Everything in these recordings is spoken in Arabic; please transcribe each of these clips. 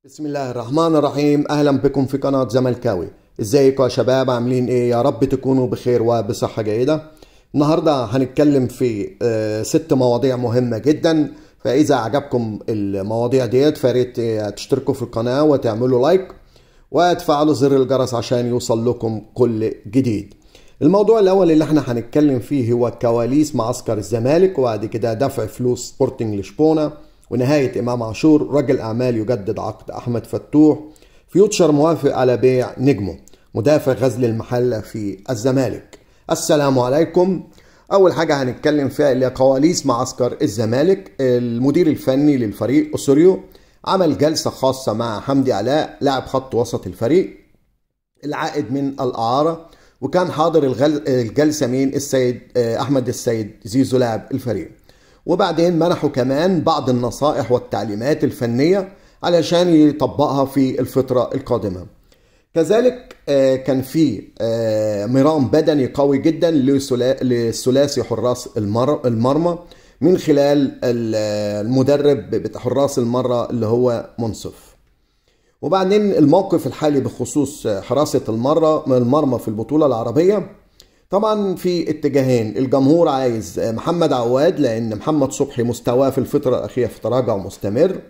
بسم الله الرحمن الرحيم. اهلا بكم في قناة زملكاوي. ازيكم يا شباب؟ عاملين ايه؟ يا رب تكونوا بخير وبصحة جيدة. النهاردة هنتكلم في 6 مواضيع مهمة جدا، فاذا عجبكم المواضيع ديت فياريت تشتركوا في القناة وتعملوا لايك وتفعلوا زر الجرس عشان يوصل لكم كل جديد. الموضوع الاول اللي احنا هنتكلم فيه هو كواليس معسكر الزمالك، وبعد كده دفع فلوس سبورتنج لشبونة، ونهاية إمام عاشور، رجل أعمال يجدد عقد أحمد فتوح، فيوتشر موافق على بيع نجمه، مدافع غزل المحلة في الزمالك. السلام عليكم. أول حاجة هنتكلم فيها اللي كواليس معسكر الزمالك. المدير الفني للفريق أوسوريو عمل جلسة خاصة مع حمدي علاء لاعب خط وسط الفريق العائد من الإعارة، وكان حاضر الجلسة مين؟ السيد أحمد السيد زيزو لاعب الفريق. وبعدين منحوا كمان بعض النصائح والتعليمات الفنية علشان يطبقها في الفترة القادمة. كذلك كان في مران بدني قوي جدا للثلاثي حراس المرمى من خلال المدرب حراس المرمى اللي هو منصف. وبعدين الموقف الحالي بخصوص حراسة المرمى في البطولة العربية، طبعا في اتجاهين. الجمهور عايز محمد عواد لان محمد صبحي مستواه في الفترة الأخيرة في تراجع مستمر،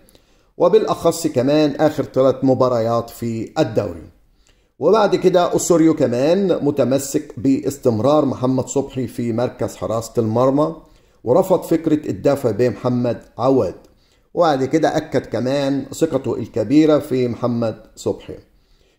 وبالأخص كمان آخر 3 مباريات في الدوري. وبعد كده أوسوريو كمان متمسك باستمرار محمد صبحي في مركز حراسة المرمى، ورفض فكرة الدفع بمحمد عواد. وبعد كده أكد كمان ثقته الكبيرة في محمد صبحي،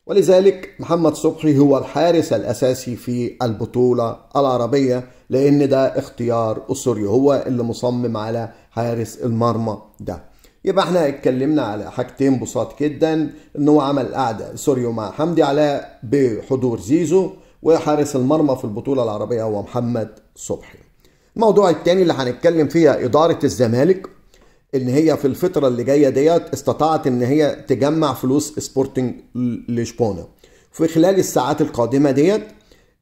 ولذلك محمد صبحي هو الحارس الأساسي في البطولة العربية، لأن ده اختيار أوسوريو، هو اللي مصمم على حارس المرمى ده. يبقى احنا اتكلمنا على حاجتين بساط جدا، ان هو عمل قعدة أوسوريو مع حمدي علاء بحضور زيزو، وحارس المرمى في البطولة العربية هو محمد صبحي. الموضوع الثاني اللي هنتكلم فيها إدارة الزمالك، ان هي في الفترة اللي جاية ديت استطاعت ان هي تجمع فلوس سبورتنج لشبونة. في خلال الساعات القادمة ديت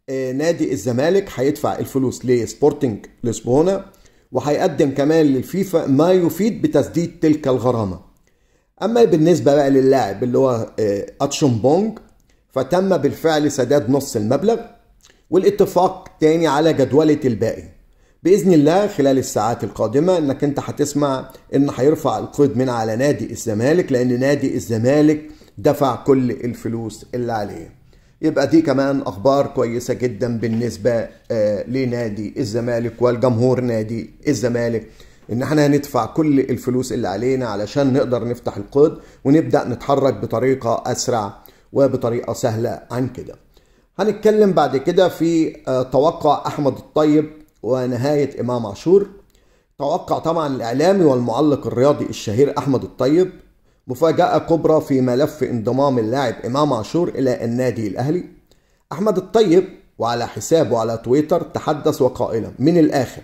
نادي الزمالك هيدفع الفلوس لسبورتنج لشبونة، وهيقدم كمان للفيفا ما يفيد بتسديد تلك الغرامة. اما بالنسبة بقى للاعب اللي هو اتشومبونج، فتم بالفعل سداد نص المبلغ، والاتفاق تاني على جدولة الباقي. بإذن الله خلال الساعات القادمة انك انت هتسمع ان هيرفع القيد من على نادي الزمالك، لان نادي الزمالك دفع كل الفلوس اللي عليه. يبقى دي كمان اخبار كويسة جدا بالنسبة لنادي الزمالك والجمهور نادي الزمالك، ان احنا هندفع كل الفلوس اللي علينا علشان نقدر نفتح القيد ونبدأ نتحرك بطريقة اسرع وبطريقة سهلة عن كده. هنتكلم بعد كده في توقع احمد الطيب ونهاية إمام عاشور. توقع طبعا الإعلامي والمعلق الرياضي الشهير أحمد الطيب مفاجأة كبرى في ملف انضمام اللاعب إمام عاشور إلى النادي الأهلي. أحمد الطيب وعلى حسابه على تويتر تحدث وقائلا من الآخر،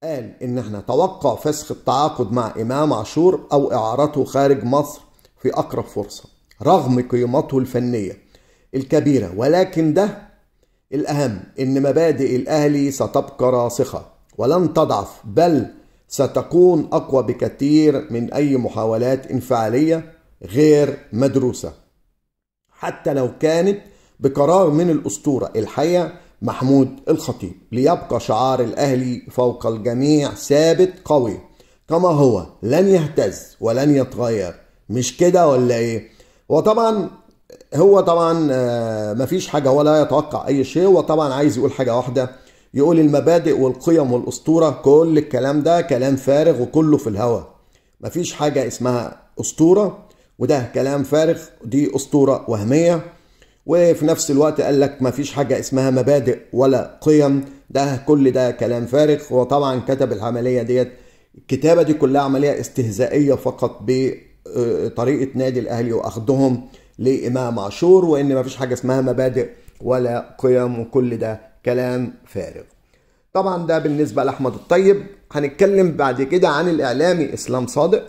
قال إن احنا توقع فسخ التعاقد مع إمام عاشور أو إعارته خارج مصر في أقرب فرصة رغم قيمته الفنية الكبيرة، ولكن ده الأهم إن مبادئ الأهلي ستبقى راسخة ولن تضعف، بل ستكون أقوى بكثير من أي محاولات انفعالية غير مدروسة، حتى لو كانت بقرار من الأسطورة الحية محمود الخطيب. ليبقى شعار الأهلي فوق الجميع ثابت قوي كما هو، لن يهتز ولن يتغير. مش كده ولا إيه؟ هو طبعا مفيش حاجة ولا يتوقع أي شيء. وطبعا عايز يقول حاجة واحدة، يقول المبادئ والقيم والأسطورة، كل الكلام ده كلام فارغ وكله في الهوا. مفيش حاجة اسمها أسطورة، وده كلام فارغ، دي أسطورة وهمية. وفي نفس الوقت قال لك مفيش حاجة اسمها مبادئ ولا قيم، ده كل ده كلام فارغ. وطبعا كتب العملية ديت، الكتابة دي كلها عملية استهزائية فقط بطريقة نادي الأهلي وأخذهم لإمام عاشور، وإن مفيش حاجة اسمها مبادئ ولا قيم، وكل ده كلام فارغ. طبعا ده بالنسبة لأحمد الطيب. هنتكلم بعد كده عن الإعلامي إسلام صادق.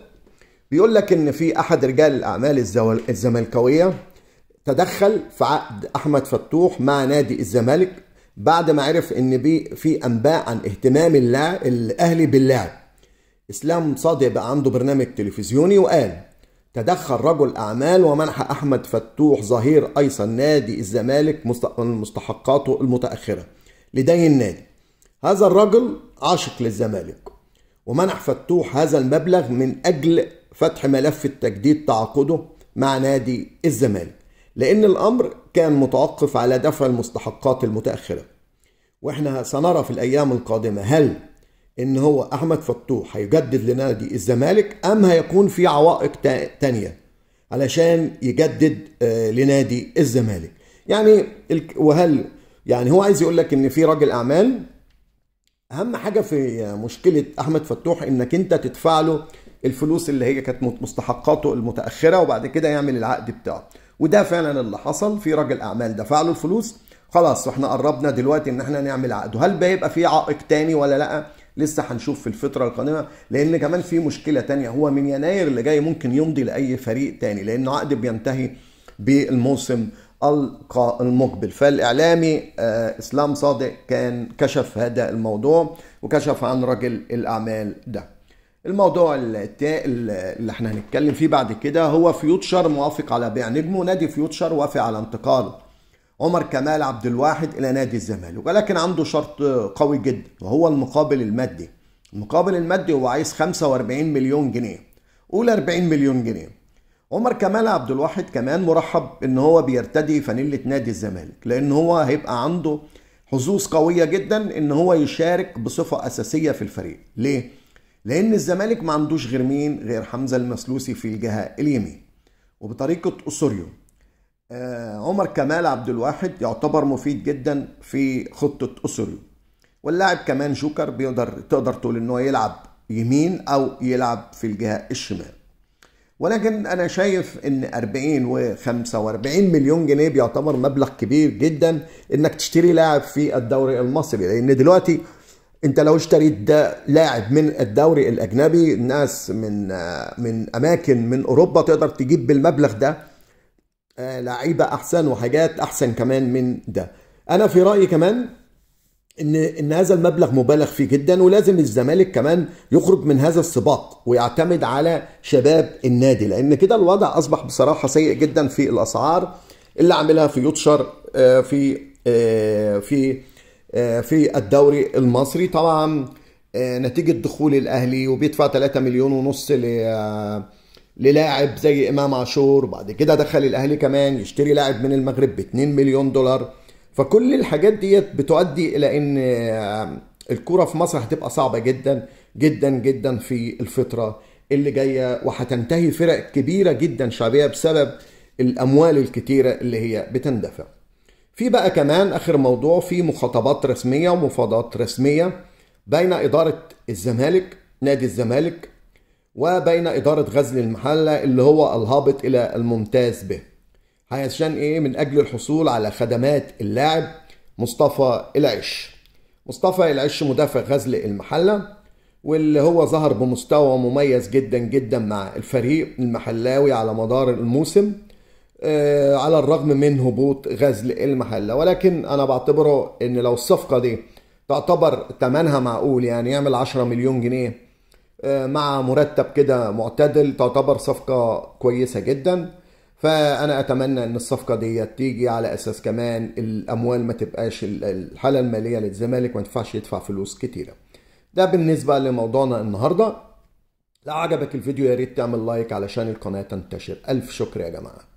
بيقول لك إن في أحد رجال الأعمال الزملكاوية تدخل في عقد أحمد فتوح مع نادي الزمالك بعد ما عرف إن في أنباء عن اهتمام الأهلي باللاعب. إسلام صادق بقى عنده برنامج تلفزيوني وقال تدخل رجل أعمال ومنح أحمد فتوح ظهير أيسر نادي الزمالك مستحقاته المتأخرة لدين النادي. هذا الرجل عاشق للزمالك، ومنح فتوح هذا المبلغ من أجل فتح ملف التجديد تعاقده مع نادي الزمالك، لأن الأمر كان متوقف على دفع المستحقات المتأخرة. وإحنا سنرى في الأيام القادمة هل إن هو أحمد فتوح هيجدد لنادي الزمالك أم هيكون في عوائق تانية علشان يجدد لنادي الزمالك. يعني وهل يعني هو عايز يقول لك إن في راجل أعمال، أهم حاجة في مشكلة أحمد فتوح إنك أنت تدفع له الفلوس اللي هي كانت مستحقاته المتأخرة وبعد كده يعمل العقد بتاعه، وده فعلا اللي حصل. في راجل أعمال دفع له الفلوس، خلاص احنا قربنا دلوقتي ان احنا نعمل عقده. هل بيبقى في عائق تاني ولا لا؟ لسه هنشوف في الفترة القادمة، لان كمان في مشكلة تانية، هو من يناير اللي جاي ممكن يمضي لأي فريق تاني لانه عقد بينتهي بالموسم المقبل. فالإعلامي إسلام صادق كان كشف هذا الموضوع وكشف عن رجل الأعمال ده. الموضوع اللي احنا هنتكلم فيه بعد كده هو فيوتشر موافق على بيع نجمه. نادي فيوتشر وافق على انتقال عمر كمال عبد الواحد إلى نادي الزمالك، ولكن عنده شرط قوي جدا وهو المقابل المادي. المقابل المادي هو عايز 45 مليون جنيه، قول 40 مليون جنيه. عمر كمال عبد الواحد كمان مرحب ان هو بيرتدي فانيلة نادي الزمالك، لان هو هيبقى عنده حظوظ قوية جدا ان هو يشارك بصفة اساسية في الفريق. ليه؟ لان الزمالك ما عندوش غير مين؟ غير حمزة المسلوسي في الجهة اليمين، وبطريقة أسوريو عمر كمال عبد الواحد يعتبر مفيد جدا في خطة أسوريو. واللاعب كمان جوكر تقدر تقول انه يلعب يمين او يلعب في الجهة الشمال. ولكن انا شايف ان 40 و 45 مليون جنيه بيعتبر مبلغ كبير جدا انك تشتري لاعب في الدوري المصري، لان دلوقتي انت لو اشتريت ده لاعب من الدوري الاجنبي، ناس من اماكن من اوروبا تقدر تجيب بالمبلغ ده لعيبه احسن وحاجات احسن كمان من ده. انا في رايي كمان ان هذا المبلغ مبالغ فيه جدا، ولازم الزمالك كمان يخرج من هذا السباق ويعتمد على شباب النادي، لان كده الوضع اصبح بصراحه سيء جدا في الاسعار اللي عاملها فيوتشر في الدوري المصري. طبعا نتيجه دخول الاهلي وبيدفع 3 مليون ونص للاعب زي امام عاشور، وبعد كده دخل الاهلي كمان يشتري لاعب من المغرب ب 2 مليون دولار. فكل الحاجات ديت بتؤدي الى ان الكرة في مصر هتبقى صعبة جدا جدا جدا في الفترة اللي جاية، وهتنتهي فرق كبيرة جدا شعبية بسبب الاموال الكتيرة اللي هي بتندفع. في بقى كمان اخر موضوع، في مخاطبات رسمية ومفاوضات رسمية بين ادارة الزمالك نادي الزمالك وبين ادارة غزل المحلة اللي هو الهابط الى الممتاز به، عشان ايه؟ من اجل الحصول على خدمات اللاعب مصطفى العش. مصطفى العش مدافع غزل المحلة، واللي هو ظهر بمستوى مميز جدا جدا مع الفريق المحلاوي على مدار الموسم على الرغم من هبوط غزل المحلة. ولكن انا بعتبره ان لو الصفقة دي تعتبر ثمنها معقول، يعني يعمل 10 مليون جنيه مع مرتب كده معتدل، تعتبر صفقة كويسة جدا. فانا اتمنى ان الصفقه دي تيجي على اساس كمان الاموال ما تبقاش الحاله الماليه للزمالك ما تنفعش يدفع فلوس كتيره. ده بالنسبه لموضوعنا النهارده. لو عجبك الفيديو يا ريت تعمل لايك علشان القناه تنتشر. الف شكر يا جماعه.